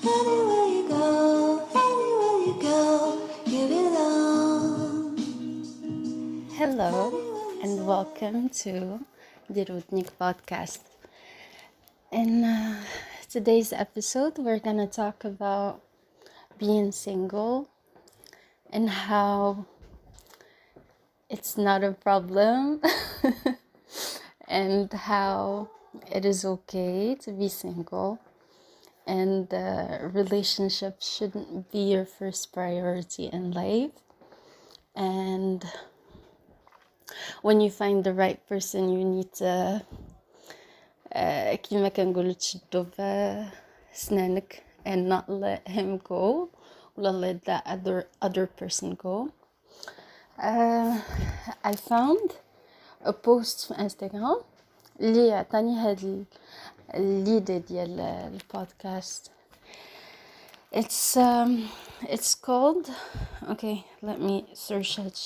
Anywhere you go, you belong. Hello and welcome to the وذنيك podcast. In today's episode, we're gonna talk about being single and how it's not a problem and how it is okay to be single and relationships shouldn't be your first priority in life. And when you find the right person, you need to كيما كنقولوا تشدو في سنانك and not let him go or let that other person go. I found a post في انستغرام اللي عطاني هاد الليدة ديال البودكاست. It's called, okay, let me search it.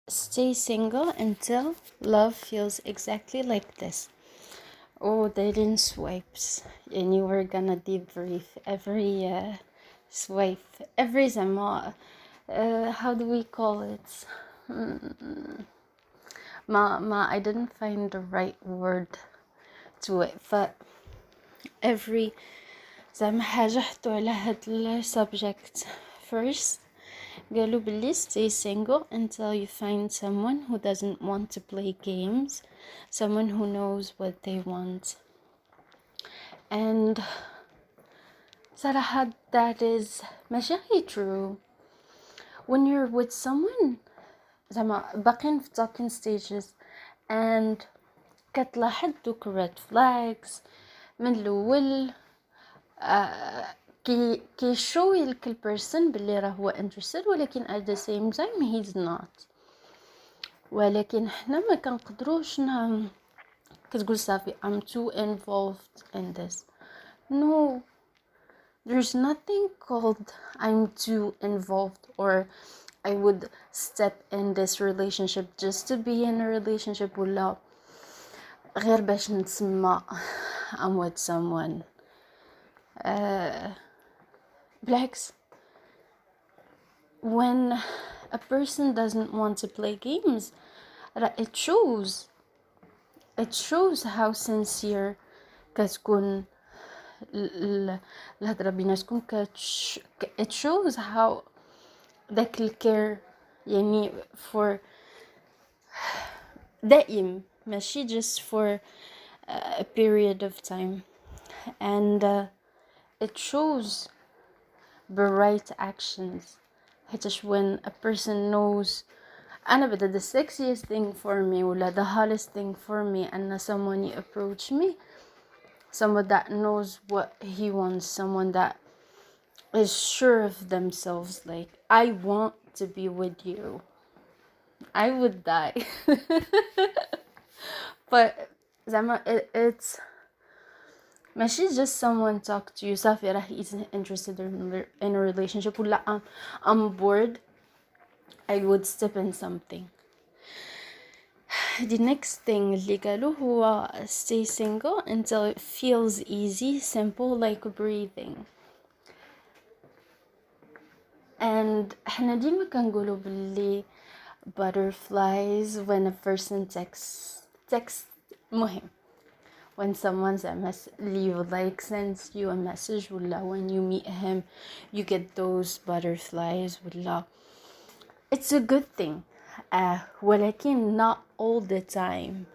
Stay single until love feels exactly like this. Oh, dating swipes. And you were gonna debrief every swipe, every زعما how do we call it? I didn't find the right word to it, but every زعما حاجة حطوا على هاد subject. First, قالوا باللي stay single until you find someone who doesn't want to play games, someone who knows what they want. And صراحة that is ماشي غير true. When you're with someone زعما باقين في talking stages and كتلاحظ دوك red flags من الأول كيشوي لك البيرسون باللي راه هو interested ولكن at the same time he's not. ولكن حنا ما كنقدروش كتقول صافي I'm too involved in this. No, there's nothing called I'm too involved or I would step in this relationship just to be in a relationship ولا غير باش نتسمى I'm with someone. بالعكس, when a person doesn't want to play games, it shows how sincere كتكون الهضره بيناتكم. it shows how داك الكير يعني for دائم ماشي just for a period of time. And it shows the right actions. حيتاش when a person knows أنا بدأ the sexiest thing for me ولا the hottest thing for me أن someone approach me, someone that knows what he wants, someone that is sure of themselves, like I want to be with you, I would die. But زعما it's ماشي just someone talk to you صافي راه he's interested in a relationship ولا I'm bored I would step in something. The next thing اللي قالوا هو stay single until it feels easy, simple, like breathing. And حنا ديما كنقولوا باللي butterflies when a person texts مهم when someone you like sends you a message ولا when you meet him you get those butterflies ولا it's a good thing. ولكن not all the time.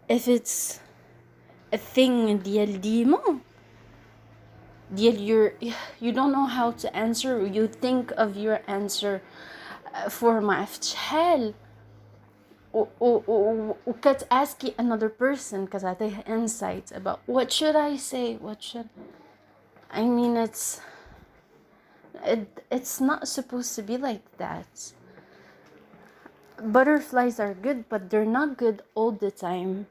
If it's a thing ديال ديما ديال you don't know how to answer, you think of your answer for ما عرفت شحال وكتاسكي another person كتعطيه insight about what should I say, I mean it's not supposed to be like that. Butterflies are good, but they're not good all the time.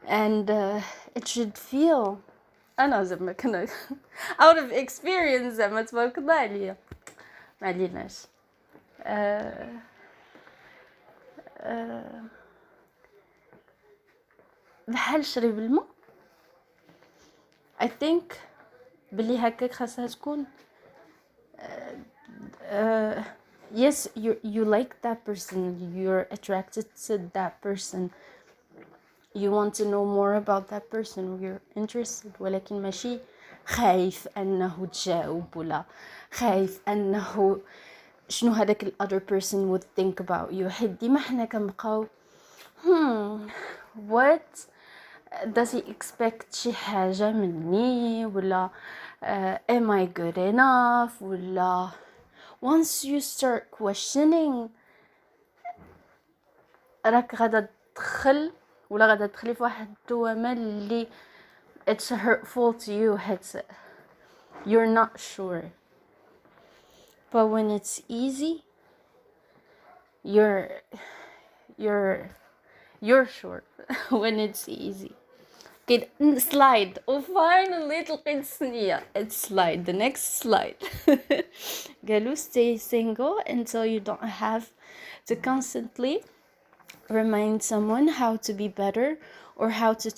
And it should feel أنا زعما كنا out of experience زعما تبارك الله عليا ما عليناش. بحال شرب الماء. I think بلي هكاك خاصها تكون yes, you like that person, you're attracted to that person, you want to know more about that person, you're interested. ولكن ماشي خايف انه تجاوب ولا خايف انه شنو هذاك ال other person would think about you. حيت ديما حنا كنبقاو what does he expect شي حاجة مني ولا am I good enough ولا once you start questioning راك غادا تدخل ولا غادا تدخلي في واحد الدوامة اللي it's hurtful to you حيت you're not sure. But when it's easy you're sure when it's easy. كده slide وفاينلي تلقيت السنية. It's slide, the next slide. قالوا stay single until you don't have to constantly remind someone how to be better or how to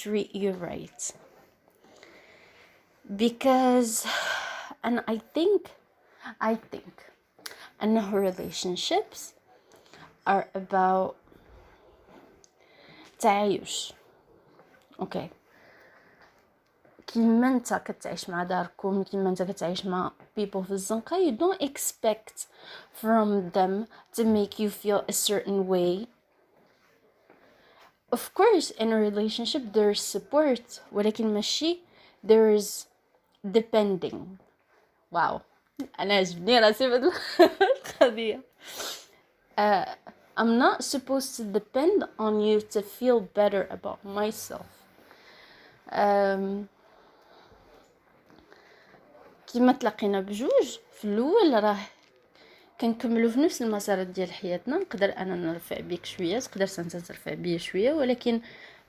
treat you right. Because and I think and relationships are about تعايش. اوكي كيما انت كتعيش مع داركم كيما انت كتعيش مع people في الزنقة you don't expect from them to make you feel a certain way. Of course in a relationship there's support ولكن ماشي there's depending. واو انا عجبني راسي بهاد القضية. I'm not supposed to depend on you to feel better about myself. كيما تلاقينا بجوج في الاول راه كنكملوا في نفس المسارات ديال حياتنا. نقدر انا نرفع بيك شويه تقدر انت ترفع بيا شويه ولكن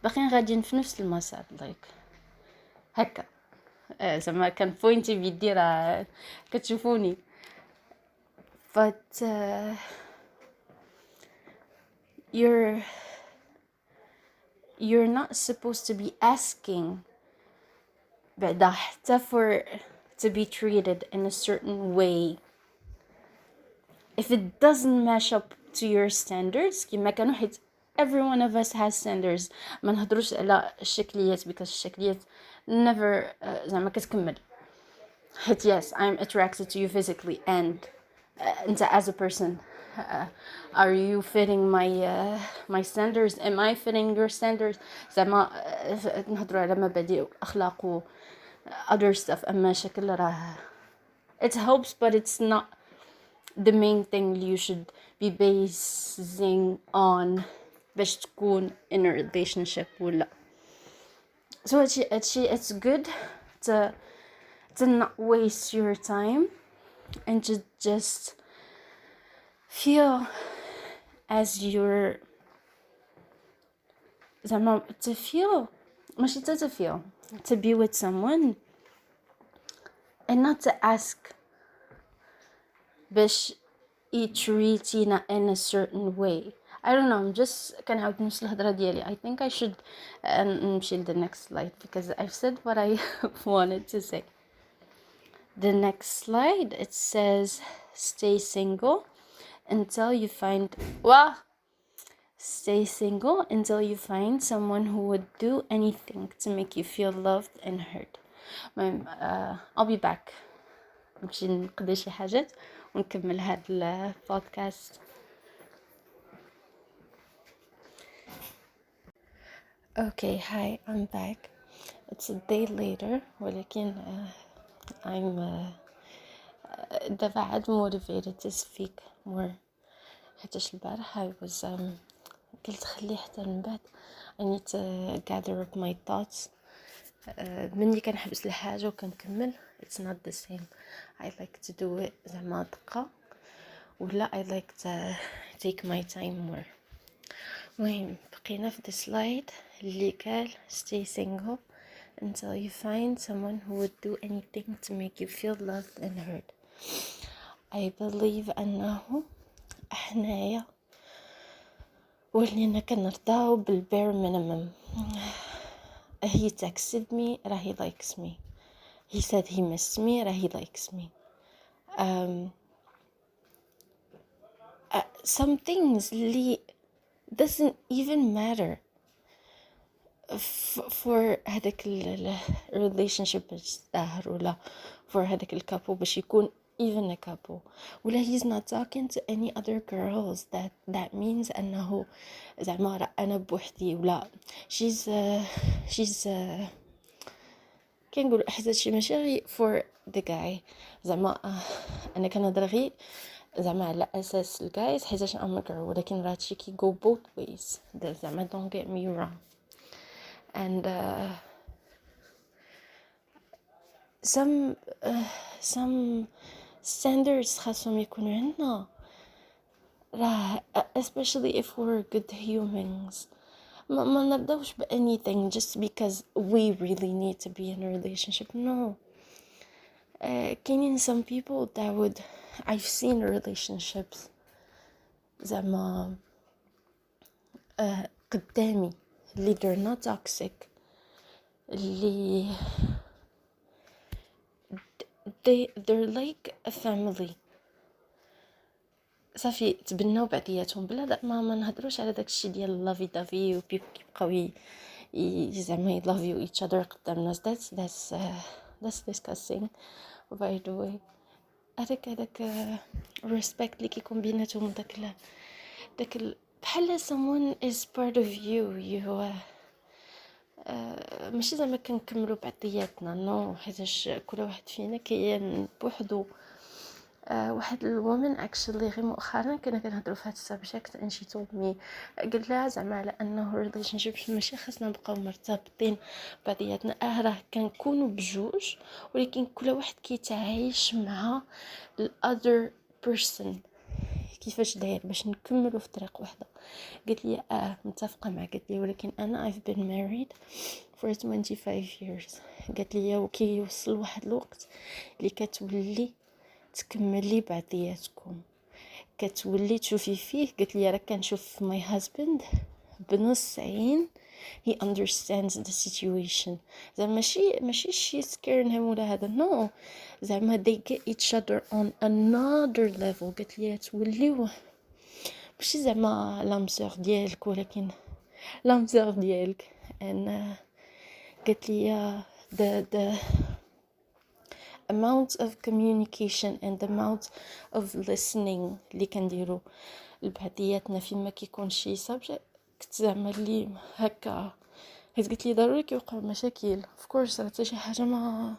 باقيين غاديين في نفس المسار لايك هكا. زعما كان بوينتي بيدي راه كتشوفوني. but you're not supposed to be asking بعدا حتى for to be treated in a certain way if it doesn't match up to your standards. كيما كانوا حيت every one of us has standards. ما نهضروش على الشكليات because الشكليات never زعما كتكمل حيت yes I'm attracted to you physically and انت as a person are you fitting my standards, am I fitting your standards. زعما نهضروا على مبادئ والاخلاق و other stuff. اما شكل راه it helps but it's not the main thing you should be basing on باش تكون in a relationship ولا. So it's good to not waste your time and to just feel as you're زعما to feel ماشي to feel to be with someone and not to ask باش يتريتينا in a certain way. I don't know, I'm just كنعاود نفس الهضره ديالي. I think I should نمشي the next slide because I've said what I wanted to say. The next slide it says stay single until you find stay single until you find someone who would do anything to make you feel loved and heard. I'll be back. نمشي نقضي شي حاجات ونكمل هاد البودكاست. Okay, hi, I'm back. It's a day later ولكن I'm دابا عاد motivated to speak more حيتاش البارح I was قلت خليه حتى من بعد I need to gather up my thoughts. مني كنحبس الحاجة وكنكمل it's not the same. I like to do it زعما دقة ولا I like to take my time more. المهم بقينا في the slide اللي قال stay single until you find someone who would do anything to make you feel loved and heard. I believe أنه إحنايا ولينا كنرضاو بالبير minimum. He texted me راه he likes me. He said he missed me راه he likes me. Some things اللي doesn't even matter for هذاك relationship باش تستاهل ولا for هذاك couple باش يكون even a couple ولا he's not talking to any other girls that means أنه زعما راه أنا بوحدي ولا she's كنقول حتى شي ماشي غير for the guy زعما أنا كنهضر غير زعما على أساس الجايز حيتاش I'm a girl ولكن راه هادشي كي go both ways زعما don't get me wrong. And some standards خاصهم يكونوا عندنا راه especially if we're good humans ما نرضاوش ب anything just because we really need to be in a relationship. No. كاينين some people that would I've seen relationships زعما قدامي اللي they're not toxic اللي they're like a family صافي تبناو بعضياتهم بلا ما نهضروش على داكشي ديال لافي دافي وكيبقاو زعما love you each other قدام الناس. That's disgusting by the way. هذاك respect اللي كيكون بيناتهم داك بحال someone is part of you ماشي زعما كنكملوا بعضياتنا نو حيتاش كل واحد فينا كيان بوحدو. واحد الومن اكشلي غير مؤخرا كنا كنهضروا في هذا السبجكت and she told me قلت لها زعما على انه relationship ماشي خاصنا نبقاو مرتبطين بعضياتنا راه كنكونوا بجوج ولكن كل واحد كيتعايش مع other person كيفاش داير باش نكملوا في طريق واحده. قلت لي متفقه معك. قلت لي ولكن انا I've been married for 25 years. قالت لي وكيوصل واحد الوقت اللي كتولي تكملي بعضياتكم كتولي تشوفي فيه. قلت لي راه كنشوف my husband بنص عين he understands the situation. زعما ماشي she's scaring him ولا هذا no زعما they get each other on another level. قلت لي توليو ماشي زعما لامسور ديالك ولكن لامسور ديالك. and قلت لي the amount of communication and the amount of listening اللي كنديرو لبعضياتنا فيما كيكون شي subject زعما اللي هكا حيت قلت لي ضروري كيوقعوا مشاكل of course راه حتى شي حاجه ما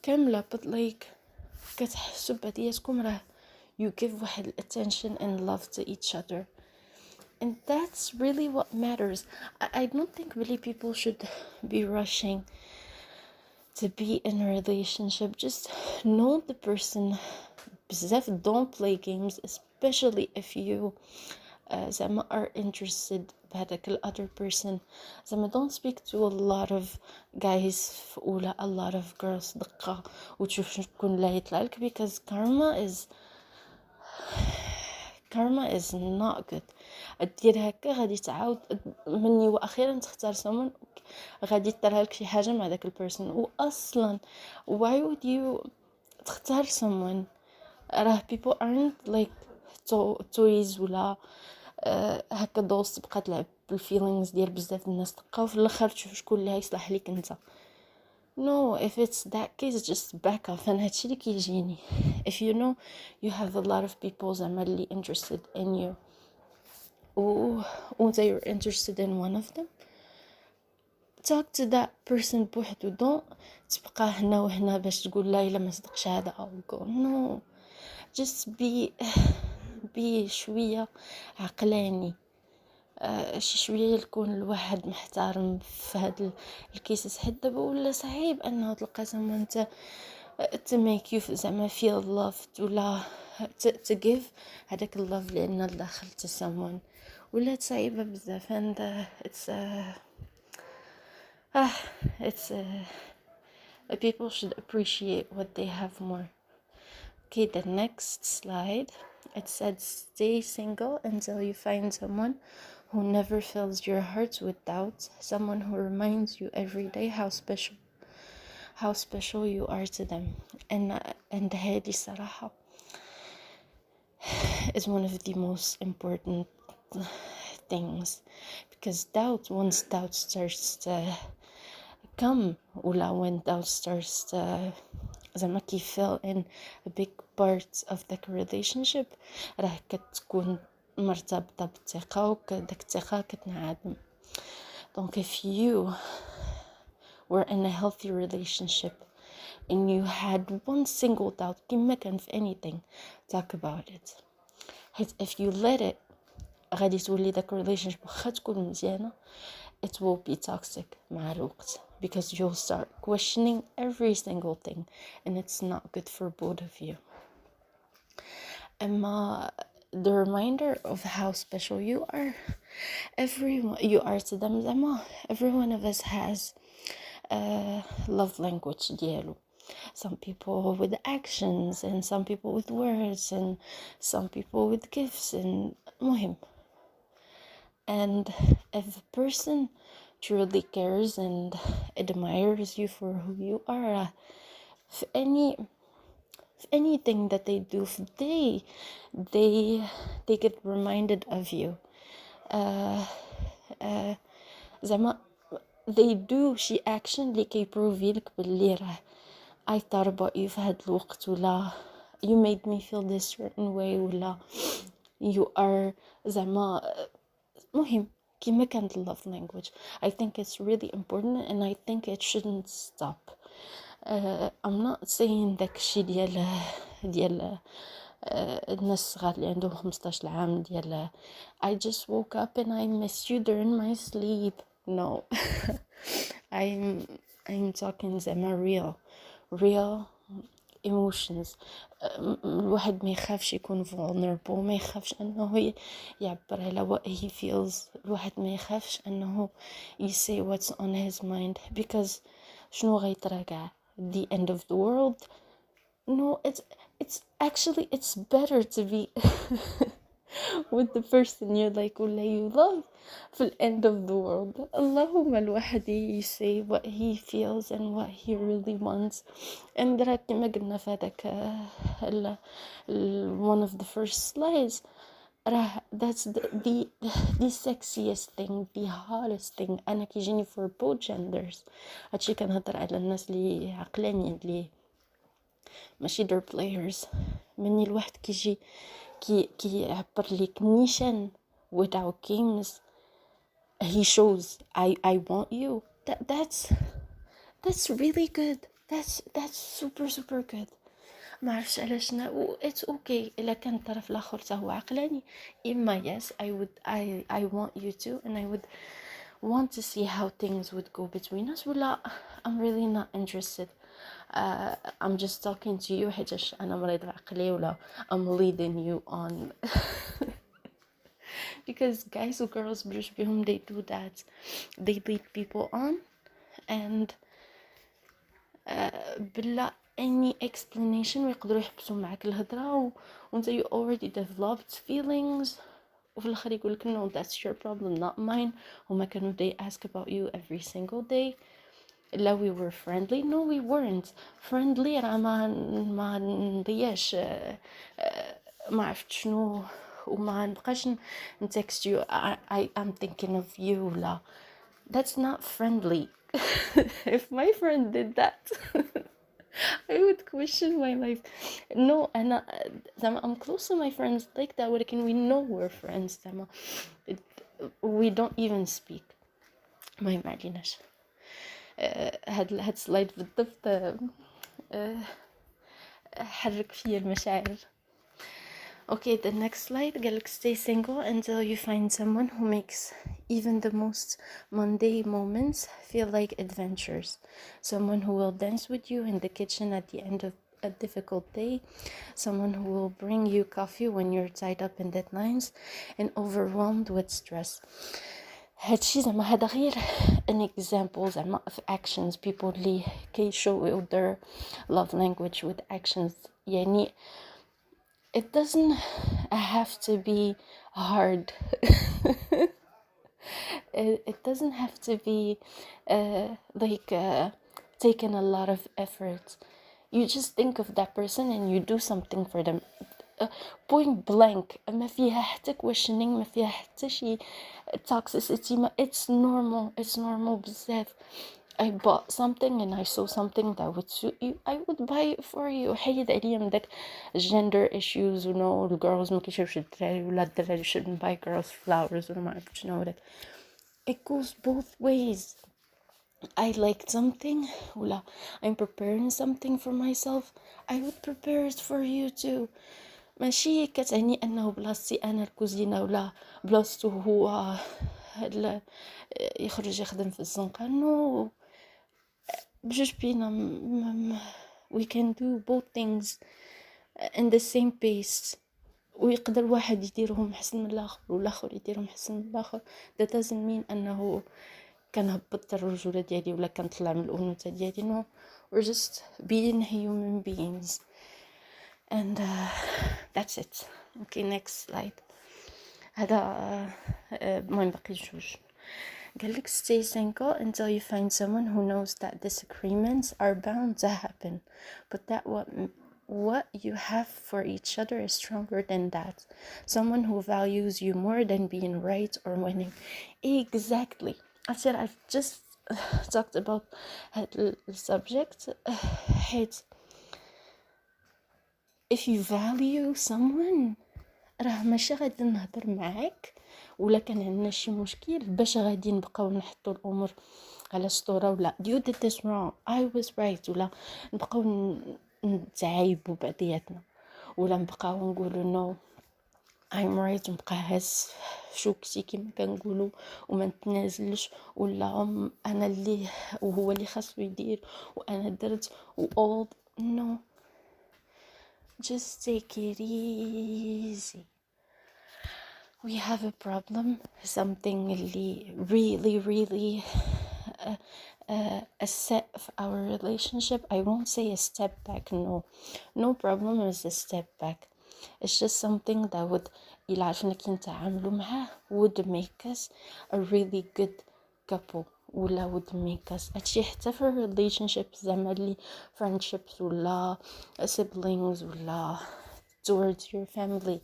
كامله but like كتحسوا بعضياتكم راه you give واحد attention and love to each other and that's really what matters. I don't think really people should be rushing to be in a relationship. Just know the person بزاف. Don't play games especially if you زعما are interested بهذاك ال other person. زعما don't speak to a lot of guys ولا a lot of girls دقة وتشوف شكون لا يطلع لك because karma is not good. دير هكا غادي تعاود مني واخيرا تختار someone غادي يطرى لك شي حاجه مع داك البيرسون. واصلا why would you تختار someone راه people aren't like toys ولا هكا دوز تبقى تلعب بالفيلينغز ديال بزاف الناس دقه وفي الاخر تشوف شكون اللي هيصلح ليك انت. No, if it's that case just back off. and هادشي اللي كيجيني if you know you have a lot of people زعما اللي interested in you وانت you're interested in one of them talk to that person بوحدو. don't تبقى هنا وهنا باش تقول لا الا ما صدقش هذا او go. no just be شويه عقلاني. شي شويه يكون الواحد محترم في هاد الكيسس حيت دابا ولا صعيب انه تلقى زعما انت to make you زعما feel loved ولا to give هذاك اللوف لان لداخل to someone ولا صعيبه بزاف. and it's people should appreciate what they have more. Okay, the next slide it said stay single until you find someone who never fills your heart with doubt, someone who reminds you every day how special you are to them. And هذه صراحة is one of the most important things, because once doubt starts to come, when doubt starts to زعما fill in a big part of the relationship, راه كتكون مرتبطة بالثقة، وكداك الثقة كتنعدم. Donc if you were in a healthy relationship and you had one single doubt, كيما كان في anything, talk about it. If you let it, غادي تولي داك relationship واخا تكون مزيانة, it will be toxic مع الوقت, because you'll start questioning every single thing, and it's not good for both of you. The reminder of how special you are to them, every one of us has a love language ديالو. Some people with actions, and some people with words, and some people with gifts, and مهم. And if a person truly cares and admires you for who you are, if anything that they do, if they get reminded of you, زعما they do شي action اللي كيبروفي لك باللي راه I thought about you في هاد الوقت, ولا you made me feel this certain way, ولا you are زعما مهم كيما كانت love language. I think it's really important, and I think it shouldn't stop. I'm not saying داك الشي ديال الناس الصغار اللي عندهم 15 عام ديال I just woke up and I missed you during my sleep. No. I'm talking زعما real emotions. الواحد ما يخافش يكون vulnerable, ما يخافش انه يعبر على what he feels, الواحد ما يخافش انه say what's on his mind, because شنو غيتراجع the end of the world. No, it's actually it's better to be with the person you like ولا you love في the end of the world. اللهم الواحد say what he feels and what he really wants. And راه كما قلنا في هذاك one of the first slides, راه that's the sexiest thing, the hottest thing. أنا كيجيني for both genders. هادشي كنهضر على الناس اللي عقلانيين اللي ماشي دور players. مني الواحد كيجي يعبر ليك نيشان without games, he shows I want you, that's really good, that's super good. ما عرفش علاش it's okay الا كان الطرف الاخر حتى هو عقلاني. اما yes, I want you too, and I would want to see how things would go between us, ولا I'm really not interested. I'm just talking to you حيتاش أنا مريض عقلي, ولا I'm leading you on. Because guys or girls بجوج بيهم they do that, they lead people on, and بلا any explanation ويقدروا يحبسوا معك الهضرة, وانت you already developed feelings, وفي الآخر يقولك no, that's your problem not mine. هما كانوا they ask about you every single day. لا we were friendly. No, we weren't friendly. راه ما نضيعش ما عرفت شنو, وما نبقاش نتكست you I'm thinking of you. لا, that's not friendly. If my friend did that, I would question my life. No, أنا زعما I'm close to my friends like that, ولكن we know we're friends. زعما we don't even speak. ما يمعنيناش. هاد سلايد بالضبط حرك فيا المشاعر. Okay, the next slide قالك stay single until you find someone who makes even the most mundane moments feel like adventures. Someone who will dance with you in the kitchen at the end of a difficult day. Someone who will bring you coffee when you're tied up in deadlines and overwhelmed with stress. هادشي زعما هذا غير an example زعما of actions, people اللي كيشوفوا their love language with actions. يعني it doesn't have to be hard. It doesn't have to be taking a lot of effort. You just think of that person and you do something for them. Point blank. ما فيها حتى questioning, ما فيها حتى شي toxicity. It's normal بزاف. I bought something and I saw something that would suit you, I would buy it for you. حيد عليا من داك gender issues the girls ما كيشوفش الدراري ولا الدراري shouldn't buy girls flowers ولا ما عرفت شنو داك. It goes both ways. I liked something ولا I'm preparing something for myself, I would prepare it for you too. ماشي كتعني انه بلاصتي انا الكوزينه ولا بلاصتو هو يخرج يخدم في الزنقه. نو بجوج بينا we can do both things in the same pace. ويقدر واحد يديرهم احسن من الاخر والاخر يديرهم احسن من الاخر. that doesn't mean انه كنهبط الرجوله ديالي ولا كنطلع من الانوثه ديالي. no, we're just being human beings and that's it. okay, next slide. هذا المهم باقي جوج. قالك stay single until you find someone who knows that disagreements are bound to happen, but that what you have for each other is stronger than that. Someone who values you more than being right or winning. Exactly. I said I've just talked about the subject. If you value someone, راه ماشي غادي نهضر معاك ولا كان عندنا شي مشكل باش غادي نبقاو نحطوا الامور على سطوره ولا you did this wrong, I was right, ولا نبقاو نتعايبوا بعضياتنا ولا نبقاو نقولوا no I'm right ونبقى هاز شوكتي كما كنقولوا وما نتنازلش ولا انا اللي وهو اللي خاصو يدير وانا درت all. no, just take it easy. We have a problem, something really a set of our relationship. I won't say a step back. No problem is a step back. It's just something that would إلا عرفنا كي نتعاملوا معاه would make us a really good couple ولا would make us هادشي حتى في relationships زعما اللي friendships ولا siblings ولا towards your family.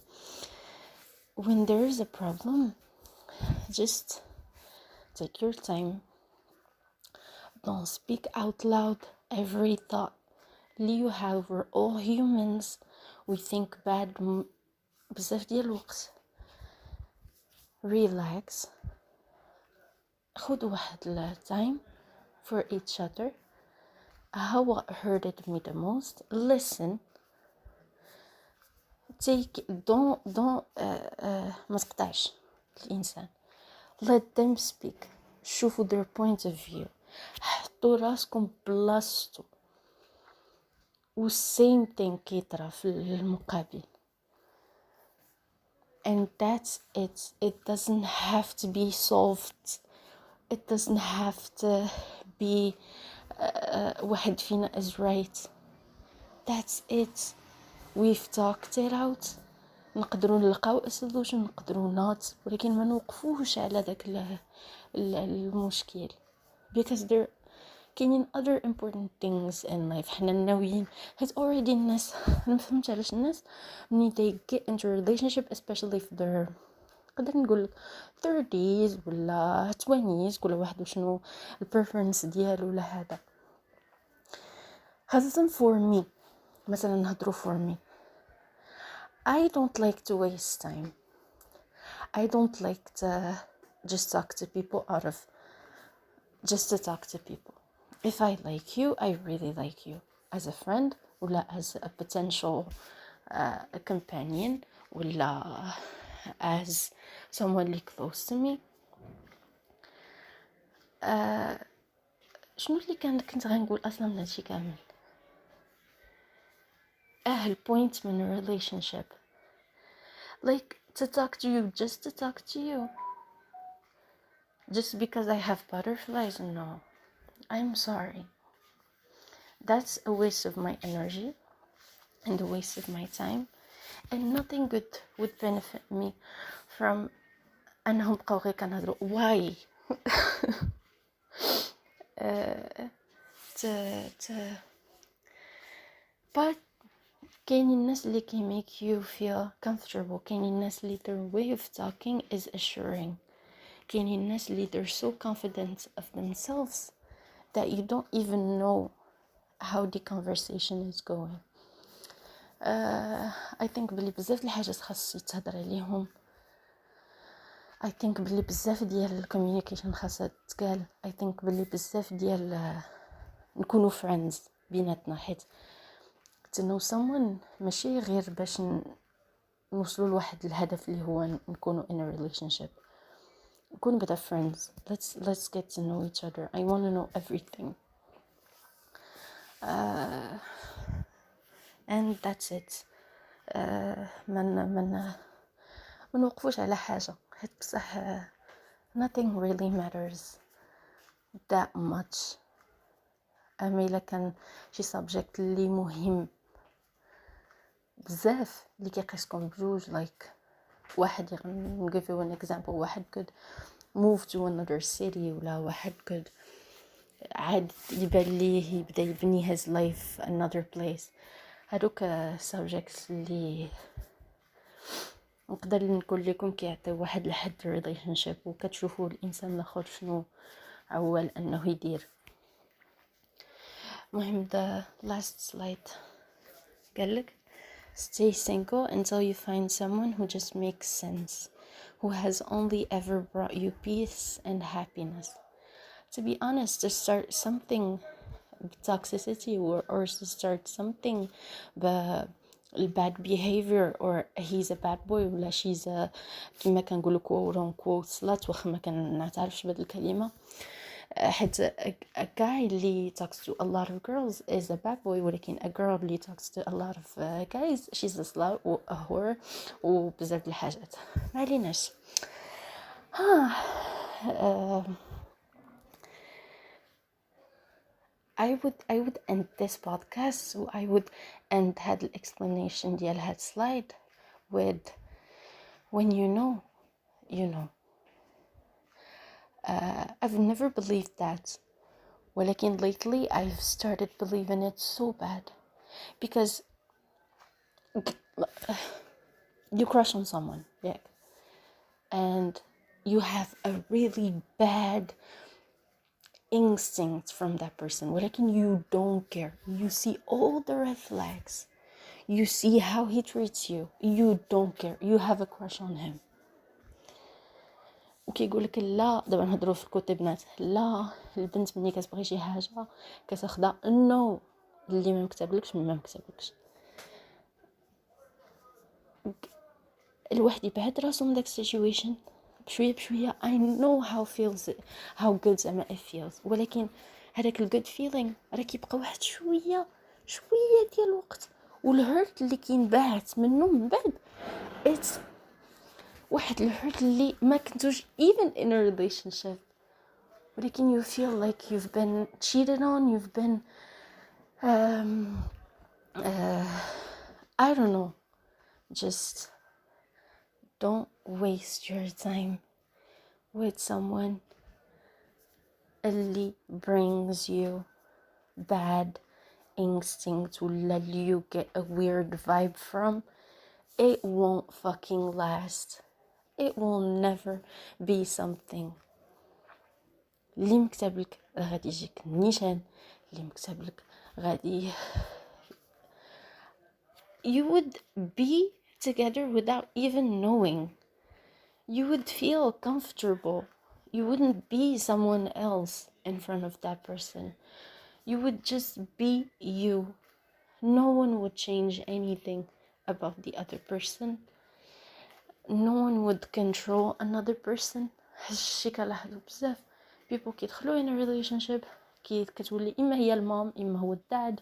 When there is a problem, just take your time. Don't speak out loud every thought you have. We're all humans. We think bad بزاف ديال الوقت. Relax. خد واحد time for each other. What hurted me the most? Listen. don't ما تقطعش الانسان. let them speak. شوفوا their point of view. حطوا راسكم بلاصتو و same thing كيطرا في المقابل. and that's it. It doesn't have to be solved. It doesn't have to be واحد فينا is right. That's it. We've talked it out. نقدروا نلقاو a solution, نقدروا not, ولكن ما نوقفوش على داك المشكل because there كاينين other important things in life. حنا ناويين حيت already الناس ما فهمتش علاش الناس when they get into a relationship especially في their نقدر نقول 30s ولا 20s كل واحد وشنو البريفرنس ديالو ولا هذا for me. مثلا نهضروا for me. I don't like to waste time. I don't like to just talk to people out of just to talk to people. If I like you, I really like you as a friend or as a potential a companion or as someone really close to me. شنو اللي كنت غنقول اصلا من هادشي كامل؟ البوينت من a relationship like to talk to you, just to talk to you, just because I have butterflies. No, I'm sorry. That's a waste of my energy and a waste of my time, and nothing good would benefit me from انهم بقاو غير كنهضروا واي ت ت but كاينين الناس اللي can make you feel comfortable. كاينين الناس اللي their way of talking is assuring. كاينين الناس اللي they're so confident of themselves that you don't even know how the conversation is going. I think بلي بزاف الحاجات خاص يتهضر عليهم. I think بلي بزاف ديال communication خاصها تتقال. I think بلي بزاف ديال نكونوا friends بيناتنا، حيت to know someone ماشي غير باش نوصلوا لواحد الهدف اللي هو نكونوا in a relationship. نكونوا بدا friends. Let's get to know each other. I want to know everything. And that's it. من نوقفوش على حاجة، حيت بصح nothing really matters that much. أما إلا كان شي subject اللي مهم بزاف اللي كيقيسكم بجوج، like واحد give you an example، واحد could move to another city، ولا واحد could عاد يبان ليه يبدا يبني his life another place. هادوك subjects اللي نقدر نقول لكم كيعطيو واحد الحد relationship، وكتشوفوا الانسان الاخر شنو عوال انه يدير. المهم the last slide قالك stay single until you find someone who just makes sense, who has only ever brought you peace and happiness. To be honest, to start something toxicity or to start something bad behavior, or he's a bad boy ولا she's a كما كنقولوا quote on quote slut، واخا ما كنعرفش بهاد الكلمه، حيت a guy اللي talks to a lot of girls is a bad boy، ولكن a girl اللي talks to a lot of guys she's a slut or a whore وبزاف الحاجات. ما عليناش. I would end this podcast, so I would end هاد explanation ديال هاد slide with when you know you know. I've never believed that, ولكن lately I've started believing it so bad, because you crush on someone, yeah, and you have a really bad instinct from that person, ولكن you don't care. You see all the red flags, you see how he treats you, you don't care, you have a crush on him. وكيقولك لا، دابا نهضروا في الكوتي بنات، لا البنت ملي كتبغي شي حاجه كتاخدها نو، اللي ما مكتبلكش ما مكتبلكش. الواحد يبعد راسو من داك السيتويشن بشويه بشويه. I know how good زعما it feels، ولكن هذاك الجود فيلينغ راه كيبقى واحد شويه ديال الوقت، والهرت اللي كينبعث منه من بعد it's واحد الهرت اللي ما كنتوش even in a relationship، ولكن you feel like you've been cheated on, you've been I don't know. Just don't waste your time with someone اللي brings you bad instinct ولا you get a weird vibe from. It won't fucking last. It will never be something. اللي مكتبلك غادي يجيك النيشان، اللي مكتبلك غادي you would be together without even knowing. You would feel comfortable. You wouldn't be someone else in front of that person. You would just be you. No one would change anything about the other person. No one would control another person. هادشي كنلاحظو بزاف. People كيدخلوا in a relationship كتولي إما هي المام إما هو الداد،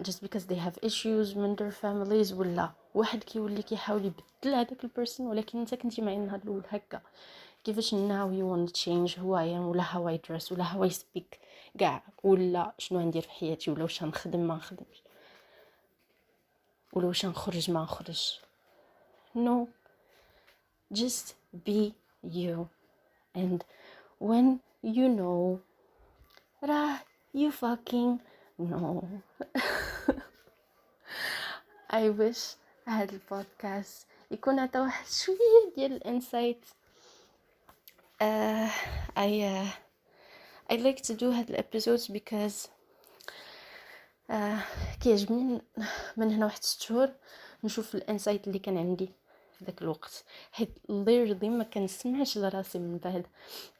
just because they have issues من their families، ولا واحد كيولي كيحاول يبدل هذاك البيرسون، ولكن انت كنتي معي النهار الاول هكا. كيفاش now you want to change who I am، ولا how I dress، ولا how I speak كاع، ولا شنو ندير في حياتي، ولا واش نخدم ما نخدمش، ولا واش نخرج ما نخرج. No, just be you. And when you know, you fucking know. I wish هذا البودكاست يكون عطا واحد شوية ديال الانسايت. I like to do هاد الابيزودز because كيعجبني من هنا واحد 6 شهور نشوف الانسايت اللي كان عندي في ذاك الوقت، حيت literally ما كنسمعش لراسي من بعد،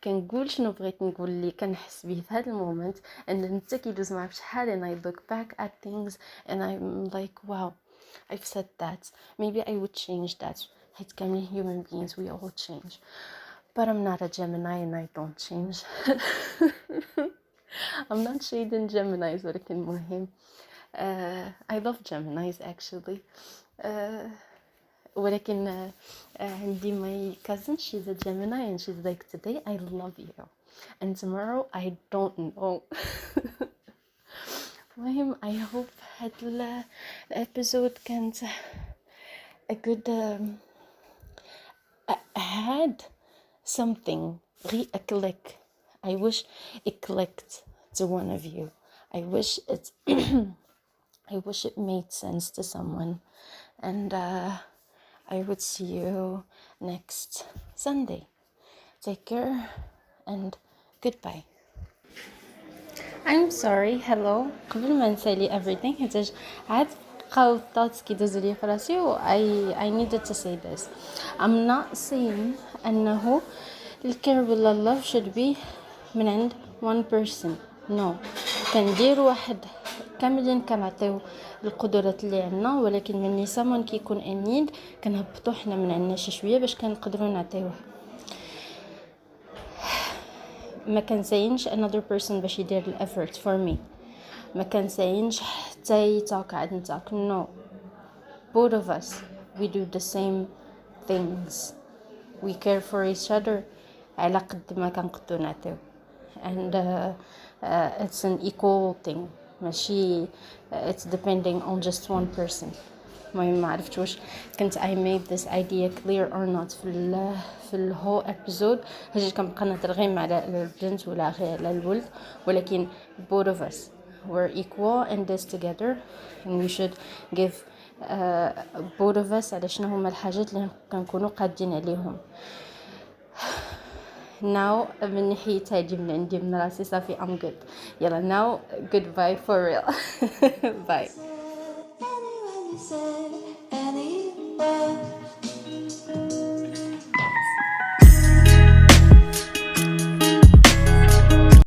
كنقول شنو بغيت نقول اللي كنحس به في هذا المومنت، and انت كيدوز معاك بشحال and I look back at things and I'm like wow I've said that, maybe I would change that. حيت كاملين human beings, we all change, but I'm not a Gemini and I don't change. I'm not shading Geminis ولكن مهم. I love Geminis actually. ولكن عندي my cousin, she's a Gemini and she's like today I love you and tomorrow I don't know. المهم I hope هاد الابيزود كانت a good had something غي a click. I wish it clicked to one of you. I wish it made sense to someone, and I would see you next Sunday. Take care and goodbye. I'm sorry. Hello. قبل ما نسالي everything حيتاش عاد بقاو thoughts كيدوزو لي في راسي و I needed to say this. I'm not saying أنه الكير ولا love should be من عند one person. No. كندير واحد كاملين كنعطيو القدرات اللي عندنا، ولكن مني someone كيكون in need كنهبطو حنا من عندنا شي شويه باش كنقدروا نعطيوه. ما كنساينش another person باش يدير الeffort for me. ما كنساينش حتى يتاك and talk. No. Both of us, we do the same things. We care for each other على قد ما كنقدروا نعطيو. And it's an equal thing. ماشي it's depending on just one person. ما عرفت واش كنت I made this idea clear or not في الهو episode. حاجه كنبقى نهضر غير على البنت ولا غير على الولد، ولكن both of us we're equal in this together and we should give both of us على شنو هما الحاجات اللي كنكونوا قادين عليهم. now من ناحية هادي من عندي من راسي صافي I'm good. يلا now goodbye for real. Bye. Anyway, you said